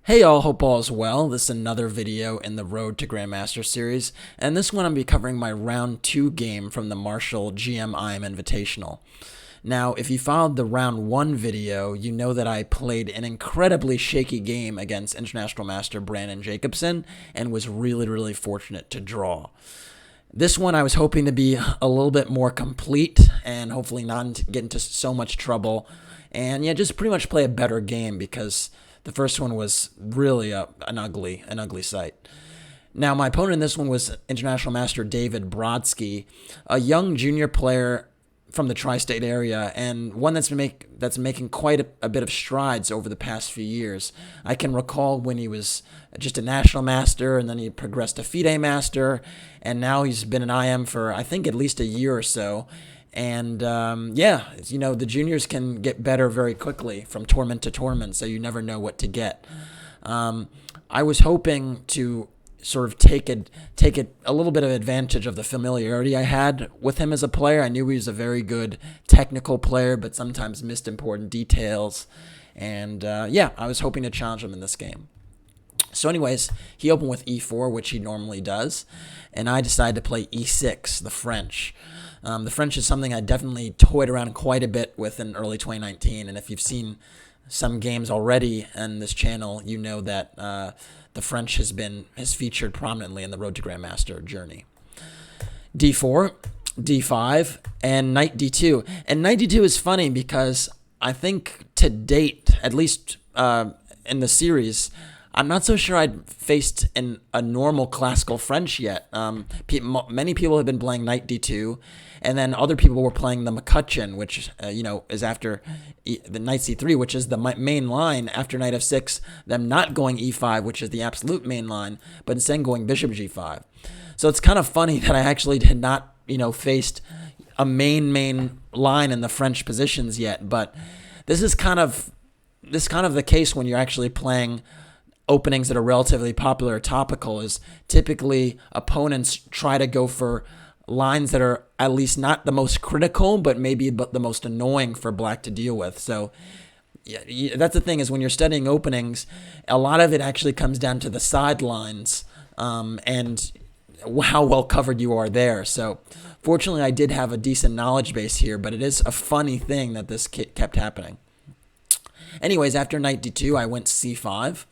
Hey all, hope all is well. This is another video in the Road to Grandmaster series, and this one I'm going to be covering my round 2 game from the Marshall GM Invitational. Now, if you followed the round 1 video, you know that I played an incredibly shaky game against International Master Brandon Jacobson and was really fortunate to draw. This one I was hoping to be a little bit more complete and hopefully not get into so much trouble, and yeah, just pretty much play a better game because the first one was really an ugly sight. Now, my opponent in this one was International Master David Brodsky, a young junior player from the tri-state area, and one that's making quite a bit of strides over the past few years. I can recall when he was just a national master, and then he progressed to FIDE master, and now he's been an IM for, I think, at least a year or so. And yeah, you know, the juniors can get better very quickly from tournament to tournament, so you never know what to get. I was hoping to sort of take a little bit of advantage of the familiarity I had with him as a player. I knew he was a very good technical player, but sometimes missed important details. And yeah, I was hoping to challenge him in this game. So anyways, he opened with e4, which he normally does, and I decided to play e6, the French. The French is something I definitely toyed around quite a bit with in early 2019, and if you've seen some games already on this channel, you know that the French has featured prominently in the Road to Grandmaster journey. d4, d5, and knight d2. And knight d2 is funny because I think to date, at least in the series, I'm not so sure I'd faced a normal classical French yet. Many people have been playing knight d2, and then other people were playing the McCutcheon, which you know, is after the knight c3, which is the main line after knight f6. Them not going e5, which is the absolute main line, but instead going bishop g5. So it's kind of funny that I actually had not, you know, faced a main line in the French positions yet. But this is kind of the case when you're actually playing openings that are relatively popular or topical. Is typically opponents try to go for lines that are at least not the most critical, but maybe the most annoying for black to deal with. So yeah, that's the thing, is when you're studying openings, a lot of it actually comes down to the sidelines and how well covered you are there. So fortunately, I did have a decent knowledge base here, but it is a funny thing that this kept happening. Anyways, after knight d2, I went c5.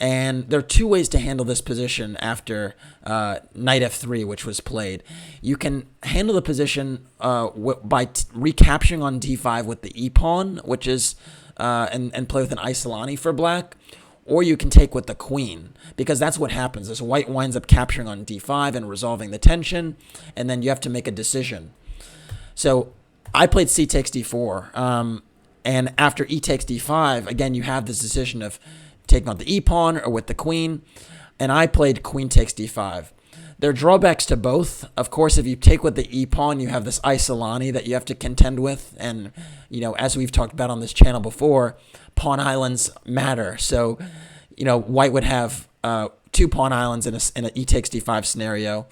And there are two ways to handle this position after knight f3, which was played. You can handle the position by recapturing on d5 with the e-pawn, which is and play with an isolani for black, or you can take with the queen, because that's what happens. Is white winds up capturing on d5 and resolving the tension, and then you have to make a decision. So I played c takes d4, and after e takes d5, again you have this decision of taking on the e-pawn or with the queen, and I played queen takes d5. There are drawbacks to both. Of course, if you take with the e-pawn, you have this isolani that you have to contend with, and you know, as we've talked about on this channel before, pawn islands matter. So, you know, white would have 2 pawn islands in an e takes d5 scenario,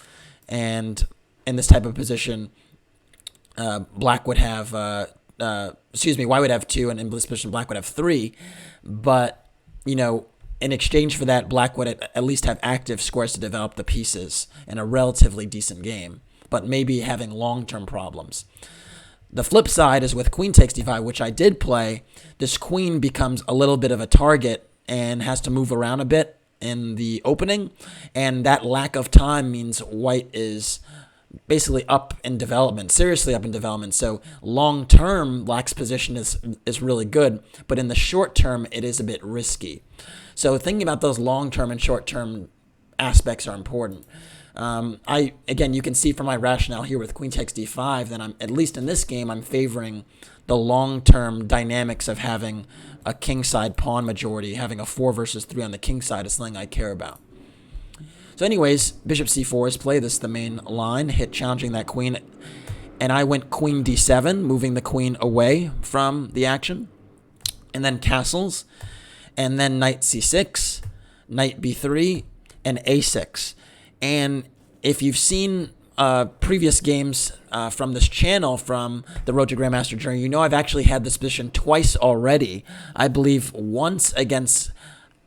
and in this type of position, black would have white would have 2, and in this position, black would have 3, but you know, in exchange for that, black would at least have active squares to develop the pieces in a relatively decent game, but maybe having long-term problems. The flip side is with queen takes d5, which I did play. This queen becomes a little bit of a target and has to move around a bit in the opening, and that lack of time means white is basically up in development, seriously up in development. So long-term, black's position is really good, but in the short term, it is a bit risky. So thinking about those long-term and short-term aspects are important. Again, you can see from my rationale here with queen takes d5 that I'm, at least in this game, I'm favoring the long-term dynamics of having a kingside pawn majority. Having a 4 versus 3 on the king side is something I care about. So anyways, bishop c4 is played. This is the main line, challenging that queen. And I went queen d7, moving the queen away from the action. And then castles. And then knight c6, knight b3, and a6. And if you've seen previous games from this channel, from the Road to Grandmaster journey, you know I've actually had this position twice already. I believe once against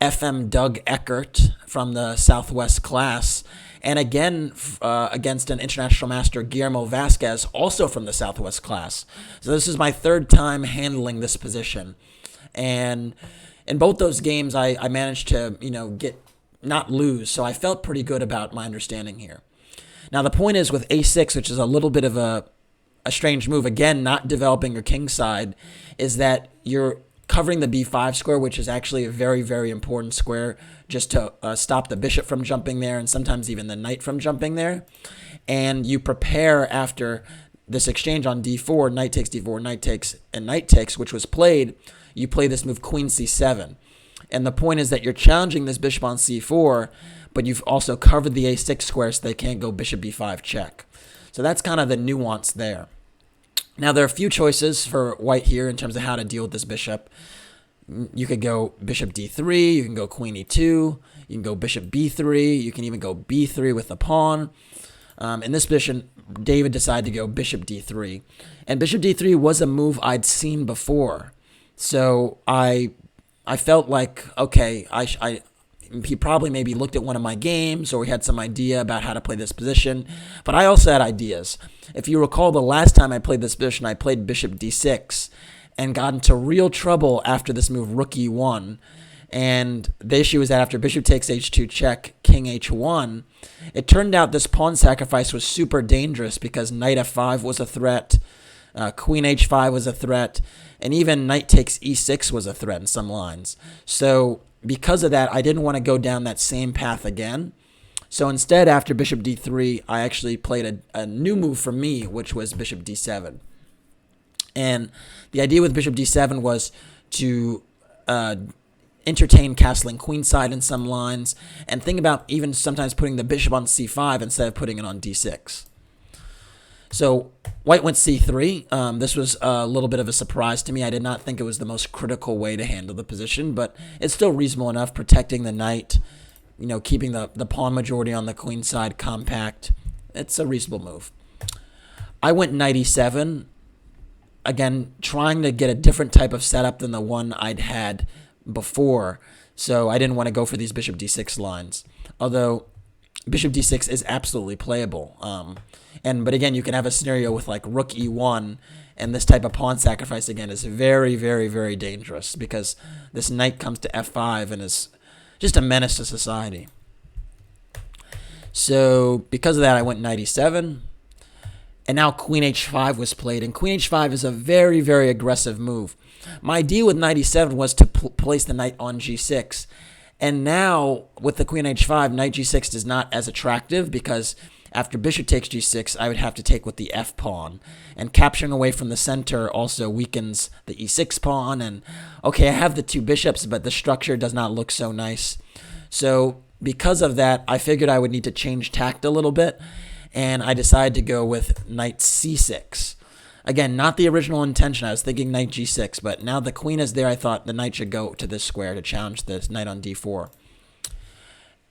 FM Doug Eckert from the Southwest class, and again against an international master, Guillermo Vasquez, also from the Southwest class. So this is my third time handling this position. And in both those games, I managed to, not lose. So I felt pretty good about my understanding here. Now, the point is with a6, which is a little bit of a strange move, again, not developing your king side, is that you're covering the b5 square, which is actually a very, very important square just to stop the bishop from jumping there and sometimes even the knight from jumping there. And you prepare after this exchange on d4, knight takes d4, knight takes, and knight takes, which was played. You play this move queen c7. And the point is that you're challenging this bishop on c4, but you've also covered the a6 square so they can't go bishop b5 check. So that's kind of the nuance there. Now, there are a few choices for white here in terms of how to deal with this bishop. You could go bishop d3, you can go queen e2, you can go bishop b3, you can even go b3 with the pawn. In this position, David decided to go bishop d3. And bishop d3 was a move I'd seen before. So I felt like, okay, he probably maybe looked at one of my games or he had some idea about how to play this position. But I also had ideas. If you recall, the last time I played this position, I played bishop d6 and got into real trouble after this move, rook e1. And the issue is that after bishop takes h2 check, king h1, it turned out this pawn sacrifice was super dangerous because knight f5 was a threat, queen h5 was a threat, and even knight takes e6 was a threat in some lines. So because of that, I didn't want to go down that same path again. So instead, after bishop d3, I actually played a new move for me, which was bishop d7. And the idea with bishop d7 was to entertain castling queenside in some lines and think about even sometimes putting the bishop on c5 instead of putting it on d6. So white went c3. This was a little bit of a surprise to me. I did not think it was the most critical way to handle the position, but it's still reasonable enough, protecting the knight, keeping the pawn majority on the queen side compact. It's a reasonable move. I went knight e7, again, trying to get a different type of setup than the one I'd had before, so I didn't want to go for these bishop d6 lines, although bishop d6 is absolutely playable. But again, you can have a scenario with like rook e1, and this type of pawn sacrifice again is very, very, very dangerous because this knight comes to f5 and is just a menace to society. So because of that, I went knight e7, and now queen h5 was played, and queen h5 is a very, very aggressive move. My idea with knight e7 was to place the knight on g6, and now with the queen h5, knight g6 is not as attractive because after bishop takes g6, I would have to take with the f pawn. And capturing away from the center also weakens the e6 pawn. And okay, I have the two bishops, but the structure does not look so nice. So because of that, I figured I would need to change tact a little bit. And I decided to go with knight c6. Again, not the original intention. I was thinking knight g6, but now the queen is there, I thought the knight should go to this square to challenge this knight on d4.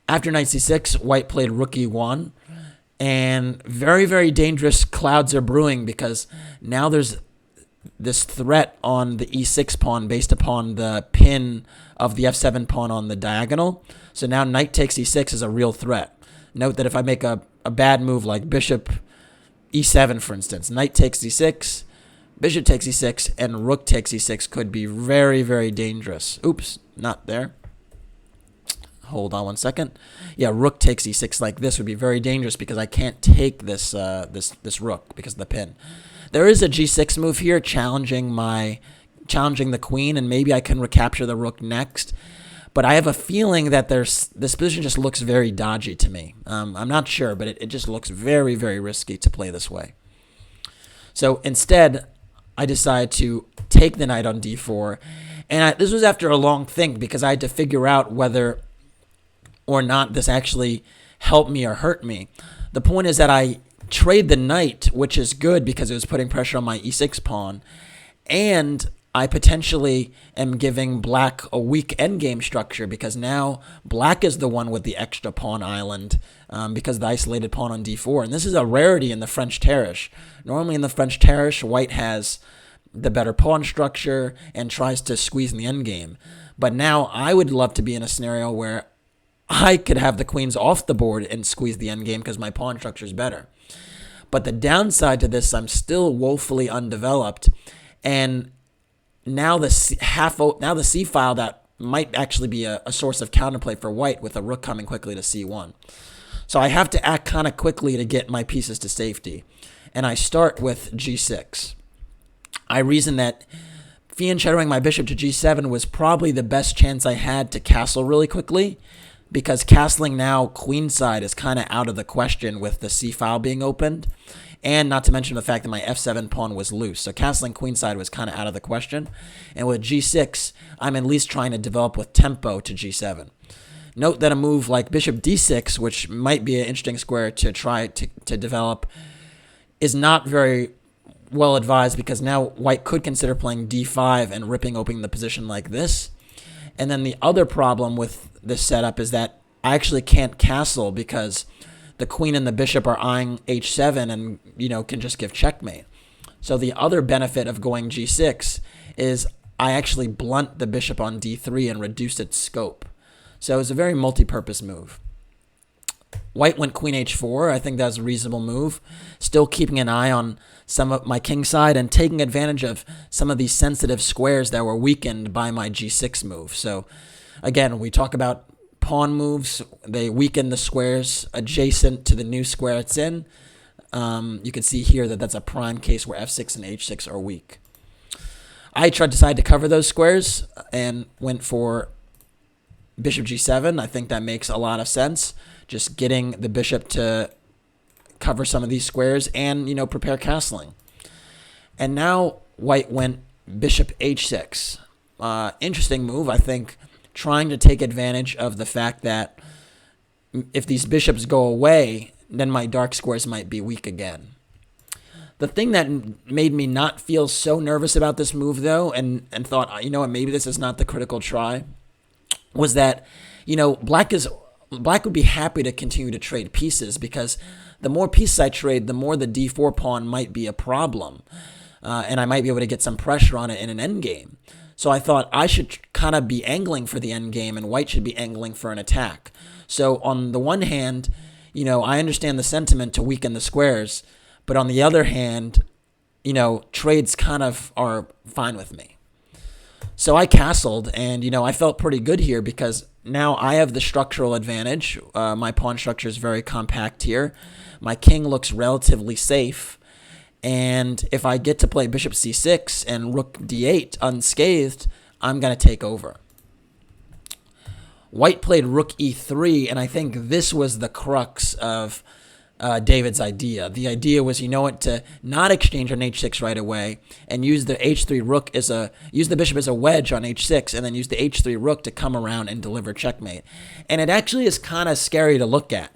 After knight c6, white played rook e1. And very, very dangerous clouds are brewing because now there's this threat on the e6 pawn based upon the pin of the f7 pawn on the diagonal. So now knight takes e6 is a real threat. Note that if I make a bad move like bishop e7, for instance, knight takes e6, bishop takes e6, and rook takes e6 could be very, very dangerous. Oops, not there. Hold on one second. Yeah, rook takes e6 like this would be very dangerous because I can't take this this rook because of the pin. There is a g6 move here challenging the queen, and maybe I can recapture the rook next. But I have a feeling that this position just looks very dodgy to me. I'm not sure, but it just looks very, very risky to play this way. So instead, I decided to take the knight on d4. And this was after a long think because I had to figure out whether or not this actually helped me or hurt me. The point is that I trade the knight, which is good because it was putting pressure on my e6 pawn, and I potentially am giving black a weak endgame structure because now black is the one with the extra pawn island because of the isolated pawn on d4. And this is a rarity in the French terrace. Normally in the French terrace, white has the better pawn structure and tries to squeeze in the endgame. But now I would love to be in a scenario where I could have the queens off the board and squeeze the endgame because my pawn structure is better. But the downside to this, I'm still woefully undeveloped, and now the c file that might actually be a source of counterplay for white with a rook coming quickly to c1. So I have to act kind of quickly to get my pieces to safety, and I start with g6. I reason that fianchettoing my bishop to g7 was probably the best chance I had to castle really quickly, because castling now queenside is kind of out of the question with the c-file being opened, and not to mention the fact that my f7 pawn was loose. So castling queenside was kind of out of the question, and with g6, I'm at least trying to develop with tempo to g7. Note that a move like bishop d6, which might be an interesting square to try to develop, is not very well advised, because now white could consider playing d5 and ripping open the position like this. And then the other problem with this setup is that I actually can't castle because the queen and the bishop are eyeing h7 and, can just give checkmate. So the other benefit of going g6 is I actually blunt the bishop on d3 and reduce its scope. So it's a very multi-purpose move. White went queen h4. I think that was a reasonable move. Still keeping an eye on some of my king side and taking advantage of some of these sensitive squares that were weakened by my g6 move. So again, we talk about pawn moves. They weaken the squares adjacent to the new square it's in. You can see here that that's a prime case where f6 and h6 are weak. I decided to cover those squares and went for bishop g7. I think that makes a lot of sense. Just getting the bishop to cover some of these squares and, prepare castling. And now white went bishop h6. Interesting move, I think, trying to take advantage of the fact that if these bishops go away, then my dark squares might be weak again. The thing that made me not feel so nervous about this move, though, and thought, maybe this is not the critical try, was that, Black would be happy to continue to trade pieces, because the more pieces I trade, the more the d4 pawn might be a problem. And I might be able to get some pressure on it in an endgame. So I thought I should kind of be angling for the endgame, and white should be angling for an attack. So on the one hand, I understand the sentiment to weaken the squares, but on the other hand, trades kind of are fine with me. So I castled, and, I felt pretty good here because now I have the structural advantage. My pawn structure is very compact here. My king looks relatively safe. And if I get to play bishop c6 and rook d8 unscathed, I'm going to take over. White played rook e3, and I think this was the crux of David's idea. The idea was, to not exchange on h6 right away and use the h3 rook use the bishop as a wedge on h6, and then use the h3 rook to come around and deliver checkmate. And it actually is kind of scary to look at,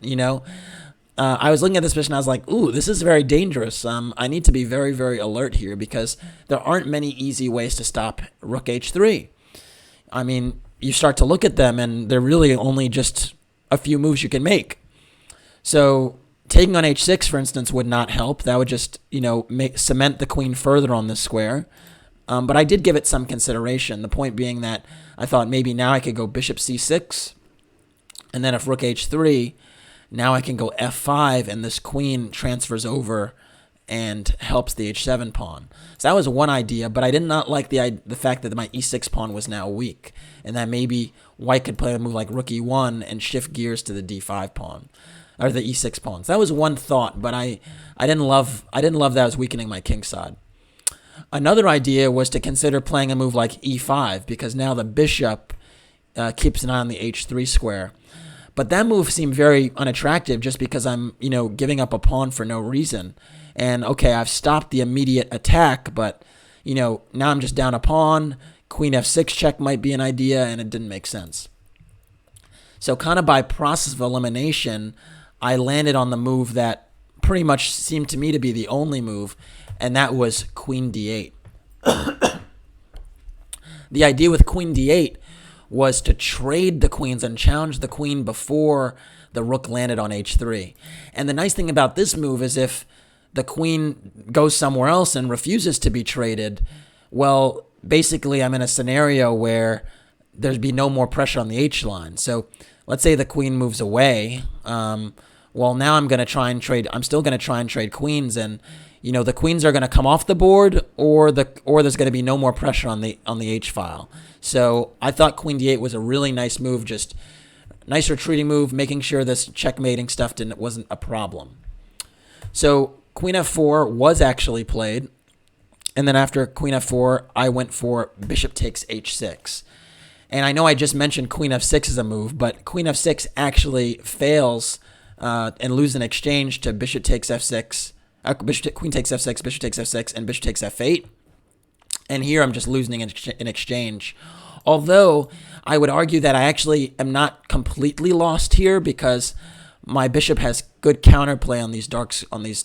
I was looking at this position, I was like, ooh, this is very dangerous. I need to be very, very alert here, because there aren't many easy ways to stop rook h3. I mean, you start to look at them, and they're really only just a few moves you can make. So taking on h6, for instance, would not help. That would just, cement the queen further on this square. But I did give it some consideration. The point being that I thought maybe now I could go bishop c6, and then if rook h3, now I can go f5, and this queen transfers over and helps the h7 pawn. So that was one idea, but I did not like the fact that my e6 pawn was now weak, and that maybe white could play a move like rook e1 and shift gears to the d5 pawn, or the e6 pawn. So that was one thought, but I didn't love that I was weakening my king side. Another idea was to consider playing a move like e5, because now the bishop keeps an eye on the h3 square. But that move seemed very unattractive, just because I'm, giving up a pawn for no reason. And okay, I've stopped the immediate attack, but, now I'm just down a pawn. Queen f6 check might be an idea, and it didn't make sense. So kind of by process of elimination, I landed on the move that pretty much seemed to me to be the only move, and that was queen d8. The idea with queen d8 was to trade the queens and challenge the queen before the rook landed on h3. And the nice thing about this move is if the queen goes somewhere else and refuses to be traded, well, basically I'm in a scenario where there'd be no more pressure on the H line. So let's say the queen moves away. Well, now I'm going to try and trade. I'm still going to try and trade queens, and the queens are going to come off the board, or there's going to be no more pressure on the H file. So I thought queen d8 was a really nice move, just nice retreating move, making sure this checkmating stuff wasn't a problem. So queen f4 was actually played, and then after queen f4, I went for bishop takes h6. And I know I just mentioned queen f6 as a move, but queen f6 actually fails and lose an exchange to bishop takes f6, queen takes f6, bishop takes f6, and bishop takes f8. And here I'm just losing in exchange. Although I would argue that I actually am not completely lost here, because my bishop has good counterplay on these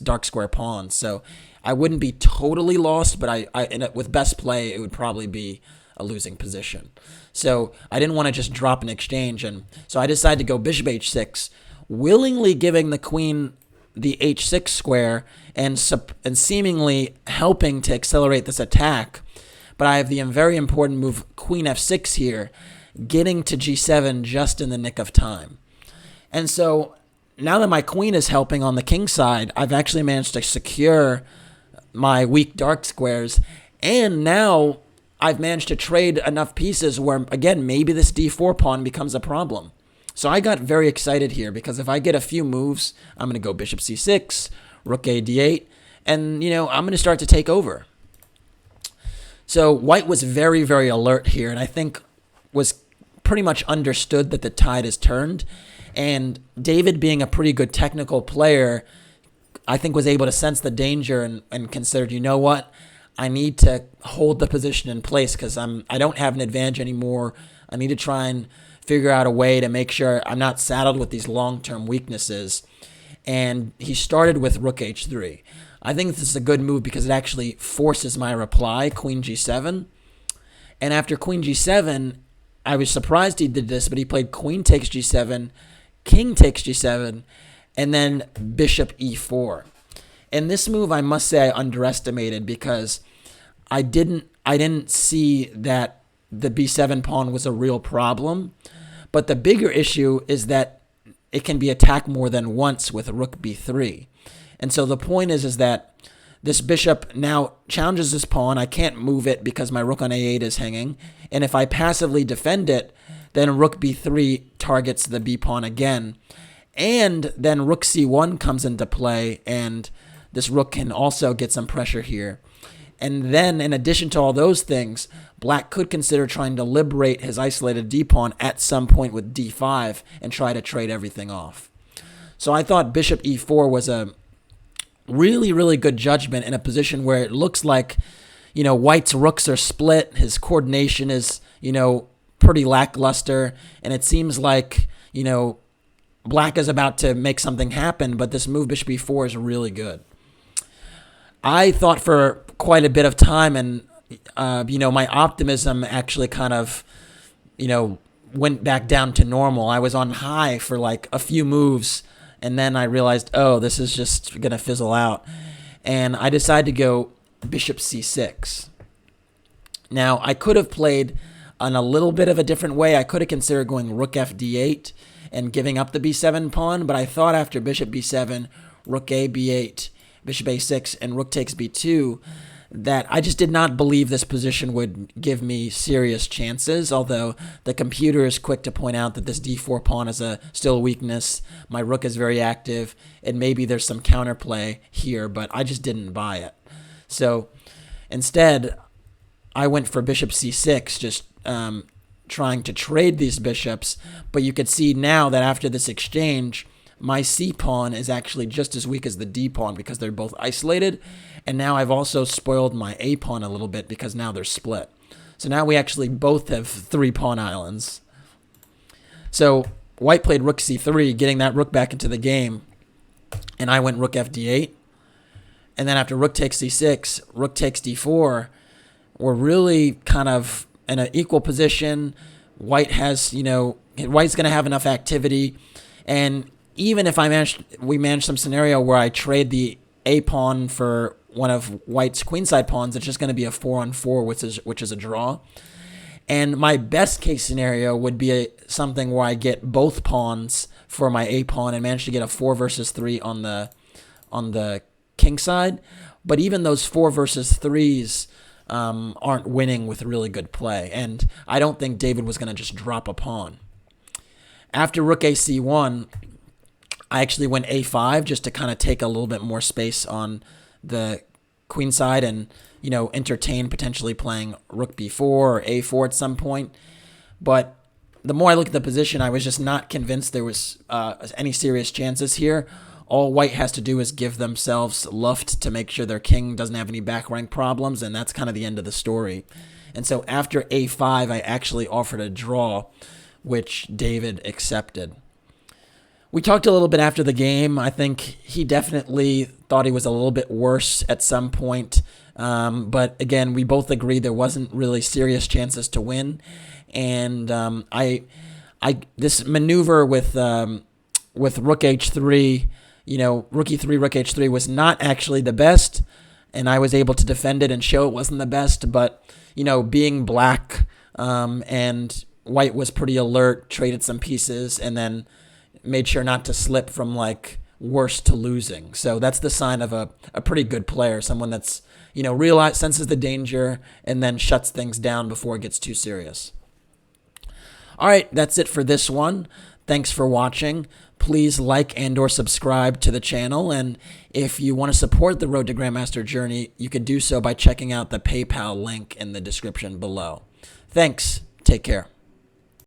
dark square pawns. So I wouldn't be totally lost, but with best play, it would probably be a losing position. So I didn't want to just drop an exchange, and so I decided to go bishop h6, willingly giving the queen the h6 square and seemingly helping to accelerate this attack. But I have the very important move queen f6 here, getting to g7 just in the nick of time. And so now that my queen is helping on the king side, I've actually managed to secure my weak dark squares, and now I've managed to trade enough pieces where, again, maybe this d4 pawn becomes a problem. So I got very excited here, because if I get a few moves, I'm going to go bishop c6, rook a d8, and, I'm going to start to take over. So white was very, very alert here, and I think was pretty much understood that the tide is turned. And David, being a pretty good technical player, I think was able to sense the danger and considered, you know what, I need to hold the position in place, because I don't have an advantage anymore. I need to try and figure out a way to make sure I'm not saddled with these long-term weaknesses. And he started with rook h3. I think this is a good move because it actually forces my reply, queen g7. And after queen g7, I was surprised he did this, but he played queen takes g7, king takes g7, and then bishop e4. And this move, I must say, I underestimated, because I didn't see that the b7 pawn was a real problem. But the bigger issue is that it can be attacked more than once with rook b3. And so the point is that this bishop now challenges this pawn. I can't move it because my rook on a8 is hanging. And if I passively defend it, then rook b3 targets the b pawn again. And then rook c1 comes into play, and this rook can also get some pressure here. And then, in addition to all those things, black could consider trying to liberate his isolated d-pawn at some point with d5 and try to trade everything off. So I thought bishop e4 was a really, really good judgment in a position where it looks like, white's rooks are split, his coordination is, pretty lackluster, and it seems like, black is about to make something happen, but this move bishop e4 is really good. I thought for quite a bit of time, and my optimism actually kind of, went back down to normal. I was on high for like a few moves, and then I realized, oh, this is just gonna fizzle out, and I decided to go bishop c6. Now I could have played on a little bit of a different way. I could have considered going rook f d8 and giving up the b7 pawn, but I thought after bishop b7, rook a b8, bishop a6, and rook takes b2, that I just did not believe this position would give me serious chances, although the computer is quick to point out that this d4 pawn is still a weakness. My rook is very active, and maybe there's some counterplay here, but I just didn't buy it. So instead, I went for bishop c6, just trying to trade these bishops, but you could see now that after this exchange, my c-pawn is actually just as weak as the d-pawn because they're both isolated, and now I've also spoiled my a-pawn a little bit because now they're split. So now we actually both have 3 pawn islands. So white played rook c3, getting that rook back into the game, and I went rook f d8, and then after rook takes c6, rook takes d4, we're really kind of in an equal position. White has, white's going to have enough activity, and even if we manage some scenario where I trade the a pawn for one of white's queenside pawns, it's just going to be a 4-on-4, which is a draw. And my best case scenario would be something where I get both pawns for my a pawn and manage to get a 4 versus 3 on the king side. But even those 4 versus 3s aren't winning with really good play. And I don't think David was going to just drop a pawn. After rook a c1, I actually went a5 just to kind of take a little bit more space on the queen side and, entertain potentially playing rook b4 or a4 at some point. But the more I look at the position, I was just not convinced there was any serious chances here. All white has to do is give themselves luft to make sure their king doesn't have any back rank problems, and that's kind of the end of the story. And so after a5, I actually offered a draw, which David accepted. We talked a little bit after the game. I think he definitely thought he was a little bit worse at some point. But again, we both agreed there wasn't really serious chances to win. And this maneuver with rook h3, rook e3, rook h3 was not actually the best. And I was able to defend it and show it wasn't the best. But, being black and white was pretty alert, traded some pieces, and then made sure not to slip from worse to losing. So that's the sign of a pretty good player, someone that's, senses the danger and then shuts things down before it gets too serious. All right, that's it for this one. Thanks for watching. Please like and or subscribe to the channel. And if you want to support the Road to Grandmaster journey, you could do so by checking out the PayPal link in the description below. Thanks. Take care.